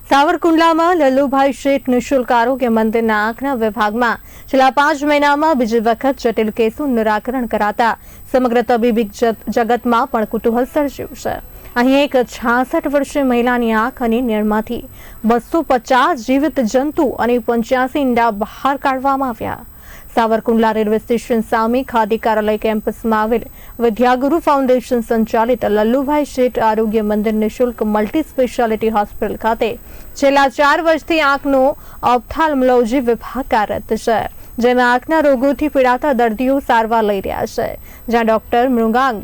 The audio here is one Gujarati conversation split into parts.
સાવરકુંડલામાં લલ્લુભાઈ શેઠ નિઃશુલ્ક આરોગ્ય મંદિરના આંખના વિભાગમાં છેલ્લા 5 મહિનામાં બીજી વખત જટિલ કેસોનું નિરાકરણ કરાતા સમગ્ર તબીબી જગતમાં પણ કુતૂહલ સર્જ્યું છે। અહીં એક 66 વર્ષીય મહિલાની આંખ અને નિર્ણયમાંથી 250 જીવિત જંતુ અને 85 ઈંડા બહાર કાઢવામાં આવ્યા। સાવરકુંડલા રેલવે સ્ટેશન સામે ખાદી કાર્યાલય કેમ્પસમાં આવેલ વિદ્યાગુરુ ફાઉન્ડેશન સંચાલિત લલ્લુભાઈ શેઠ આરોગ્ય મંદિર નિઃશુલ્ક મલ્ટી સ્પેશિયાલિટી હોસ્પિટલ ખાતે છેલ્લા 4 વર્ષથી આંખનો ઓપ્થાલ્મોલોજી વિભાગ કાર્યરત છે, જેમાં આંખના રોગોથી પીડાતા દર્દીઓ સારવાર લઈ રહ્યા છે, જ્યાં ડોક્ટર મૃગાંગ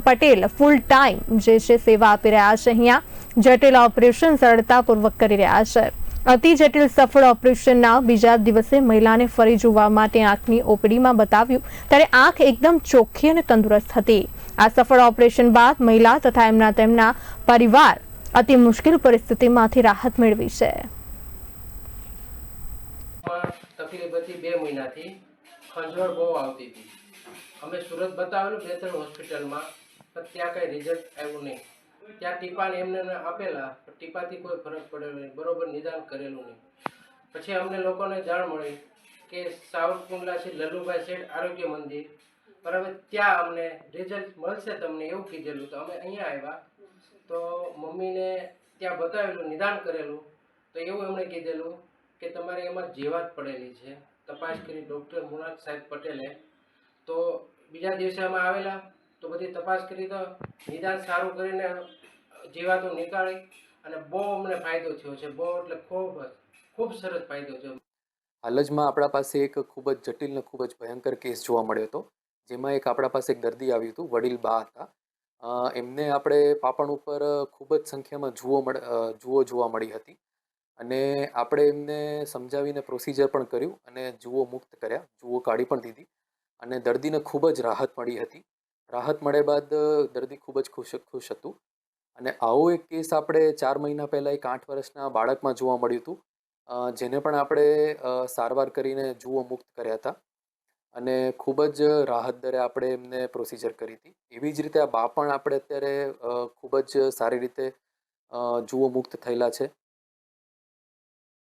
પટેલ ફૂલ ટાઈમ જે છે સેવા આપી રહ્યા છે। અહીંયા જટિલ ઓપરેશન સરળતાપૂર્વક કરી રહ્યા છે। અતિ જટિલ સફળ ઓપરેશનના બીજા દિવસે મહિલાને ફરી જોવા માટે આંખની ઓપીડીમાં બતાવ્યું ત્યારે આંખ એકદમ ચોખ્ખી અને તંદુરસ્ત હતી। આ સફળ ઓપરેશન બાદ મહિલા તથા તેમના પરિવાર અતિ મુશ્કેલ પરિસ્થિતિમાંથી રાહત મેળવી છે। તકલીફ હતી 2 મહિનાથી ખંજવાળ બહુ આવતી હતી। અમે સુરત બતાવેલું 2-3 હોસ્પિટલમાં, પણ ત્યાં કઈ રિઝલ્ટ આવ્યું નહીં। ત્યાં ટીપાને એમને આપેલા, પણ ટીપાથી કોઈ ફરક પડ્યો નહીં, બરોબર નિદાન કરેલું નહીં। પછી અમને લોકોને જાણ મળી કે સાવરકુંડલા છે લલ્લુભાઈ શેઠ આરોગ્ય મંદિર, બરાબર, ત્યાં અમને રિઝલ્ટ મળશે તમને એવું કીધેલું। તો અમે અહીંયા આવ્યા તો મમ્મીને ત્યાં બતાવેલું, નિદાન કરેલું, તો એવું એમણે કીધેલું કે તમારે એમાં જીવાત પડેલી છે। તપાસ કરી ડૉક્ટર મુનાક સાહેબ પટેલે, તો બીજા દિવસે અમે આવેલા તો બધી તપાસ કરી તો નિદાન સારું કરીને જીવાતો નીકાળી અને બહુ અમને ફાયદો થયો છે। બહુ એટલે ખૂબ સરસ ફાયદો થયો। હાલ જ માં આપણા પાસે એક ખૂબ જ જટિલ ને ખૂબ જ ભયંકર કેસ જોવા મળ્યો હતો, જેમાં આપણા પાસે એક દર્દી આવ્યું હતું, વડીલ બા હતા। એમને આપણે પાપણ ઉપર ખૂબ જ સંખ્યામાં જુઓ જોવા મળી હતી અને આપણે એમને સમજાવીને પ્રોસિજર પણ કર્યું અને જુઓ મુક્ત કર્યા, જુઓ કાઢી પણ દીધી અને દર્દીને ખૂબ જ રાહત મળી હતી। રાહત મળ્યા બાદ દર્દી ખૂબ જ ખુશ હતું અને આવો એક કેસ આપણે 4 મહિના પહેલાં એક 8 વર્ષના બાળકમાં જોવા મળ્યું હતું, જેને પણ આપણે સારવાર કરીને જુઓ મુક્ત કર્યા હતા અને ખૂબ જ રાહત દરે આપણે એમને પ્રોસિજર કરી હતી। એવી જ રીતે આ બા પણ આપણે અત્યારે ખૂબ જ સારી રીતે જુઓ મુક્ત થયેલા છે।